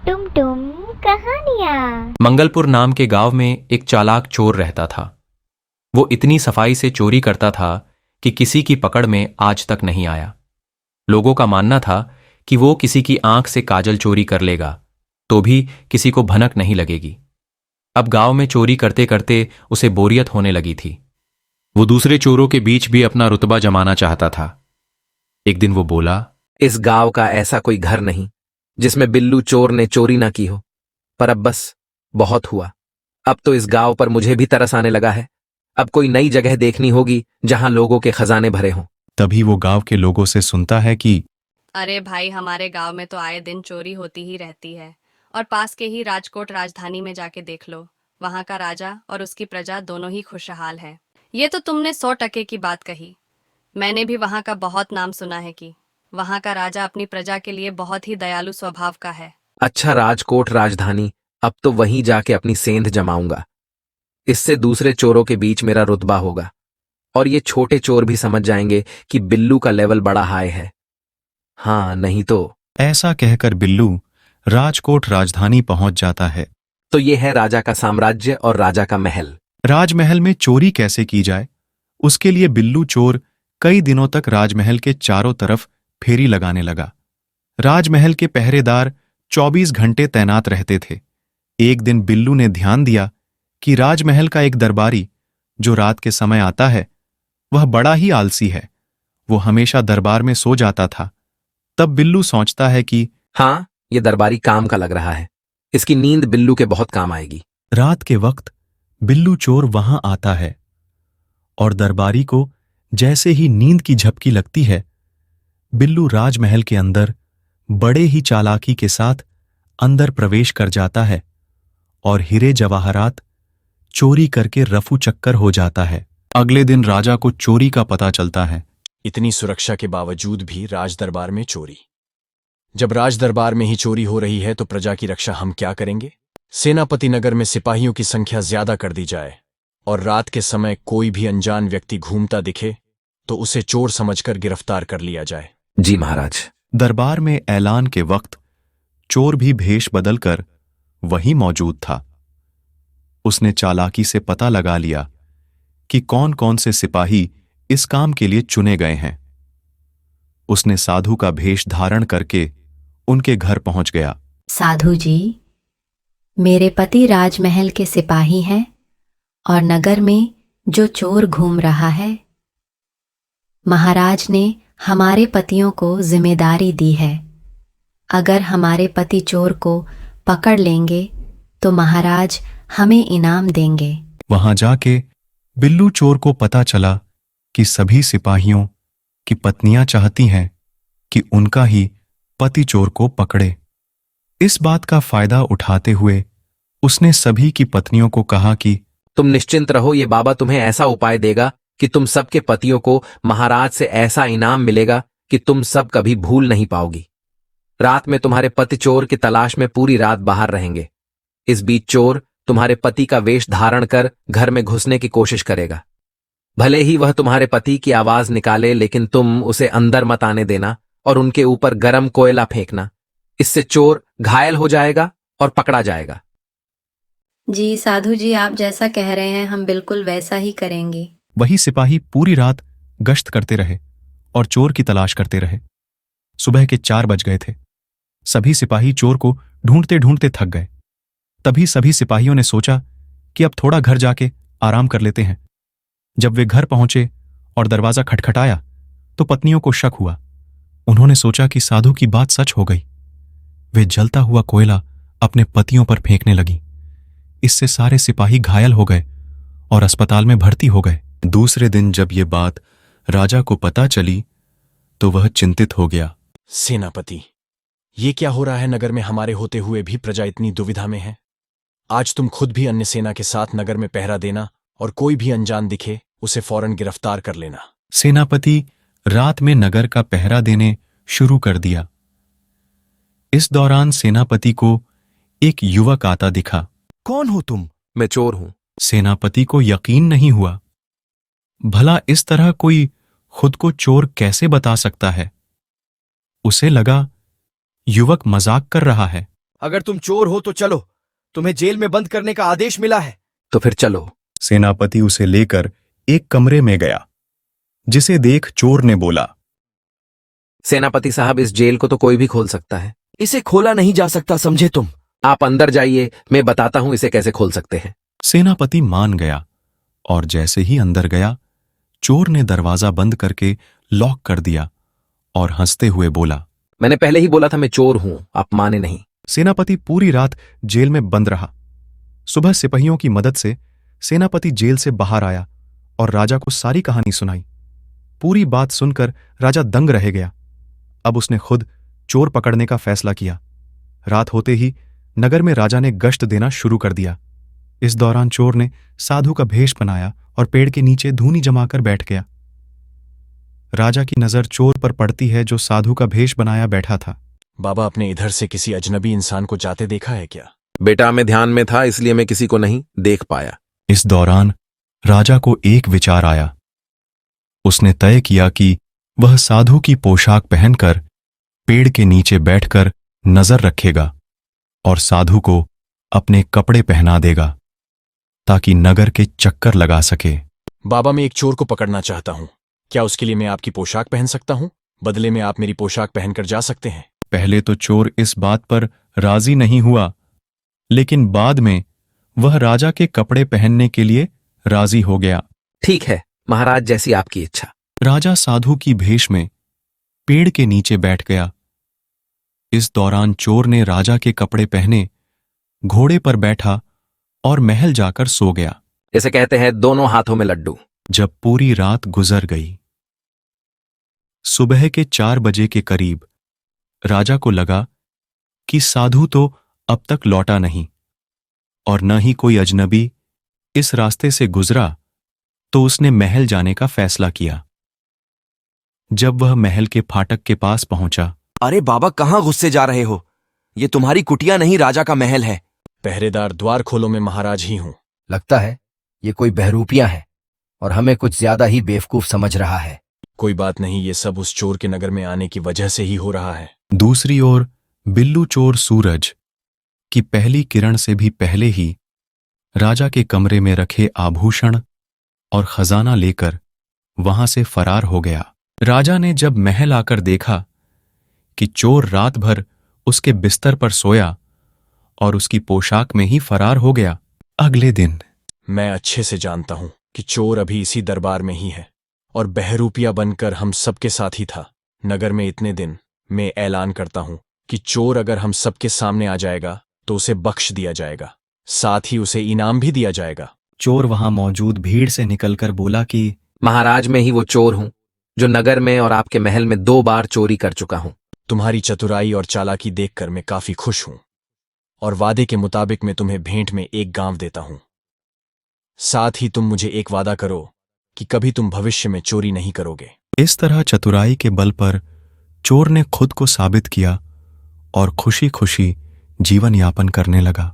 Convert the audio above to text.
टुम टुम कहानियाँ। मंगलपुर नाम के गांव में एक चालाक चोर रहता था। वो इतनी सफाई से चोरी करता था कि किसी की पकड़ में आज तक नहीं आया। लोगों का मानना था कि वो किसी की आंख से काजल चोरी कर लेगा तो भी किसी को भनक नहीं लगेगी। अब गांव में चोरी करते करते उसे बोरियत होने लगी थी। वो दूसरे चोरों के बीच भी अपना रुतबा जमाना चाहता था। एक दिन वो बोला, इस गांव का ऐसा कोई घर नहीं जिसमें बिल्लू चोर ने चोरी ना की हो। पर अब बस बहुत हुआ। अब तो इस गांव पर मुझे भी तरस आने लगा है। अब कोई नई जगह देखनी होगी जहां लोगों के खजाने भरे हों। तभी वो गांव के लोगों से सुनता है कि अरे भाई, हमारे गांव में तो आए दिन चोरी होती ही रहती है। और पास के ही राजकोट राजधानी में जाके देख लो, वहां का राजा और उसकी प्रजा दोनों ही खुशहाल है। ये तो तुमने 100% की बात कही। मैंने भी वहां का बहुत नाम सुना है कि वहां का राजा अपनी प्रजा के लिए बहुत ही दयालु स्वभाव का है। अच्छा, राजकोट राजधानी, अब तो वहीं जाके अपनी सेंध जमाऊंगा। इससे दूसरे चोरों के बीच मेरा रुतबा होगा और ये छोटे चोर भी समझ जाएंगे कि बिल्लू का लेवल बड़ा हाई है। हाँ, नहीं तो। ऐसा कहकर बिल्लू राजकोट राजधानी पहुंच जाता है। तो ये है राजा का साम्राज्य और राजा का महल। राजमहल में चोरी कैसे की जाए, उसके लिए बिल्लू चोर कई दिनों तक राजमहल के चारों तरफ फेरी लगाने लगा। राजमहल के पहरेदार 24 घंटे तैनात रहते थे। एक दिन बिल्लू ने ध्यान दिया कि राजमहल का एक दरबारी जो रात के समय आता है वह बड़ा ही आलसी है। वो हमेशा दरबार में सो जाता था। तब बिल्लू सोचता है कि हाँ, ये दरबारी काम का लग रहा है। इसकी नींद बिल्लू के बहुत काम आएगी। रात के वक्त बिल्लू चोर वहां आता है और दरबारी को जैसे ही नींद की झपकी लगती है, बिल्लू राजमहल के अंदर बड़े ही चालाकी के साथ अंदर प्रवेश कर जाता है और हीरे जवाहरात चोरी करके रफू चक्कर हो जाता है। अगले दिन राजा को चोरी का पता चलता है। इतनी सुरक्षा के बावजूद भी राज दरबार में चोरी। जब राज दरबार में ही चोरी हो रही है तो प्रजा की रक्षा हम क्या करेंगे? सेनापति नगर में सिपाहियों की संख्या ज्यादा कर दी जाए और रात के समय कोई भी अनजान व्यक्ति घूमता दिखे तो उसे चोर समझकर गिरफ्तार कर लिया जाए। जी महाराज। दरबार में ऐलान के वक्त चोर भी भेष बदलकर वहीं मौजूद था। उसने चालाकी से पता लगा लिया कि कौन कौन से सिपाही इस काम के लिए चुने गए हैं। उसने साधु का भेष धारण करके उनके घर पहुंच गया। साधु जी, मेरे पति राजमहल के सिपाही हैं और नगर में जो चोर घूम रहा है, महाराज ने हमारे पतियों को जिम्मेदारी दी है। अगर हमारे पति चोर को पकड़ लेंगे तो महाराज हमें इनाम देंगे। वहां जाके बिल्लू चोर को पता चला कि सभी सिपाहियों की पत्नियां चाहती हैं कि उनका ही पति चोर को पकड़े। इस बात का फायदा उठाते हुए उसने सभी की पत्नियों को कहा कि तुम निश्चिंत रहो, ये बाबा तुम्हें ऐसा उपाय देगा कि तुम सबके पतियों को महाराज से ऐसा इनाम मिलेगा कि तुम सब कभी भूल नहीं पाओगी। रात में तुम्हारे पति चोर की तलाश में पूरी रात बाहर रहेंगे। इस बीच चोर तुम्हारे पति का वेश धारण कर घर में घुसने की कोशिश करेगा। भले ही वह तुम्हारे पति की आवाज निकाले, लेकिन तुम उसे अंदर मत आने देना और उनके ऊपर गरम कोयला फेंकना। इससे चोर घायल हो जाएगा और पकड़ा जाएगा। जी साधु जी, आप जैसा कह रहे हैं हम बिल्कुल वैसा ही करेंगे। वही सिपाही पूरी रात गश्त करते रहे और चोर की तलाश करते रहे। सुबह के 4 बज गए थे। सभी सिपाही चोर को ढूंढते ढूंढते थक गए। तभी सभी सिपाहियों ने सोचा कि अब थोड़ा घर जाके आराम कर लेते हैं। जब वे घर पहुंचे और दरवाजा खटखटाया तो पत्नियों को शक हुआ। उन्होंने सोचा कि साधु की बात सच हो गई। वे जलता हुआ कोयला अपने पतियों पर फेंकने लगी। इससे सारे सिपाही घायल हो गए और अस्पताल में भर्ती हो गए। दूसरे दिन जब ये बात राजा को पता चली तो वह चिंतित हो गया। सेनापति, ये क्या हो रहा है? नगर में हमारे होते हुए भी प्रजा इतनी दुविधा में है। आज तुम खुद भी अन्य सेना के साथ नगर में पहरा देना और कोई भी अनजान दिखे उसे फौरन गिरफ्तार कर लेना। सेनापति रात में नगर का पहरा देने शुरू कर दिया। इस दौरान सेनापति को एक युवक आता दिखा। कौन हो तुम? मैं चोर हूं। सेनापति को यकीन नहीं हुआ। भला इस तरह कोई खुद को चोर कैसे बता सकता है? उसे लगा युवक मजाक कर रहा है। अगर तुम चोर हो तो चलो, तुम्हें जेल में बंद करने का आदेश मिला है। तो फिर चलो। सेनापति उसे लेकर एक कमरे में गया, जिसे देख चोर ने बोला, सेनापति साहब, इस जेल को तो कोई भी खोल सकता है। इसे खोला नहीं जा सकता, समझे तुम? आप अंदर जाइए, मैं बताता हूं इसे कैसे खोल सकते हैं। सेनापति मान गया और जैसे ही अंदर गया, चोर ने दरवाजा बंद करके लॉक कर दिया और हंसते हुए बोला, मैंने पहले ही बोला था मैं चोर हूं, आप माने नहीं। सेनापति पूरी रात जेल में बंद रहा। सुबह सिपाहियों की मदद से सेनापति जेल से बाहर आया और राजा को सारी कहानी सुनाई। पूरी बात सुनकर राजा दंग रह गया। अब उसने खुद चोर पकड़ने का फैसला किया। रात होते ही नगर में राजा ने गश्त देना शुरू कर दिया। इस दौरान चोर ने साधु का भेष बनाया और पेड़ के नीचे धूनी जमाकर बैठ गया। राजा की नजर चोर पर पड़ती है जो साधु का भेष बनाया बैठा था। बाबा, आपने इधर से किसी अजनबी इंसान को जाते देखा है क्या? बेटा, मैं ध्यान में था इसलिए मैं किसी को नहीं देख पाया। इस दौरान राजा को एक विचार आया। उसने तय किया कि वह साधु की पोशाक पहनकर पेड़ के नीचे बैठकर नजर रखेगा और साधु को अपने कपड़े पहना देगा ताकि नगर के चक्कर लगा सके। बाबा, मैं एक चोर को पकड़ना चाहता हूं। क्या उसके लिए मैं आपकी पोशाक पहन सकता हूं? बदले में आप मेरी पोशाक पहनकर जा सकते हैं। पहले तो चोर इस बात पर राजी नहीं हुआ, लेकिन बाद में वह राजा के कपड़े पहनने के लिए राजी हो गया। ठीक है महाराज, जैसी आपकी इच्छा। राजा साधु की भेष में पेड़ के नीचे बैठ गया। इस दौरान चोर ने राजा के कपड़े पहने, घोड़े पर बैठा और महल जाकर सो गया। इसे कहते हैं दोनों हाथों में लड्डू। जब पूरी रात गुजर गई, सुबह के 4 बजे के करीब राजा को लगा कि साधु तो अब तक लौटा नहीं और न ही कोई अजनबी इस रास्ते से गुजरा, तो उसने महल जाने का फैसला किया। जब वह महल के फाटक के पास पहुंचा, अरे बाबा, कहाँ गुस्से जा रहे हो? ये तुम्हारी कुटिया नहीं, राजा का महल है। पहरेदार, द्वार खोलो, मैं महाराज ही हूं। लगता है ये कोई बहरूपिया है और हमें कुछ ज्यादा ही बेवकूफ समझ रहा है। कोई बात नहीं, ये सब उस चोर के नगर में आने की वजह से ही हो रहा है। दूसरी ओर बिल्लू चोर सूरज की पहली किरण से भी पहले ही राजा के कमरे में रखे आभूषण और खजाना लेकर वहां से फरार हो गया। राजा ने जब महल आकर देखा कि चोर रात भर उसके बिस्तर पर सोया और उसकी पोशाक में ही फरार हो गया। अगले दिन मैं अच्छे से जानता हूं कि चोर अभी इसी दरबार में ही है और बहरूपिया बनकर हम सबके साथ ही था। नगर में इतने दिन मैं ऐलान करता हूं कि चोर अगर हम सबके सामने आ जाएगा तो उसे बख्श दिया जाएगा, साथ ही उसे इनाम भी दिया जाएगा। चोर वहां मौजूद भीड़ से निकलकर बोला कि महाराज, मैं ही वो चोर हूं जो नगर में और आपके महल में 2 बार चोरी कर चुका हूं। तुम्हारी चतुराई और चालाकी देखकर मैं काफी खुश हूं और वादे के मुताबिक मैं तुम्हें भेंट में एक गांव देता हूं। साथ ही तुम मुझे एक वादा करो कि कभी तुम भविष्य में चोरी नहीं करोगे। इस तरह चतुराई के बल पर चोर ने खुद को साबित किया और खुशी खुशी जीवन यापन करने लगा।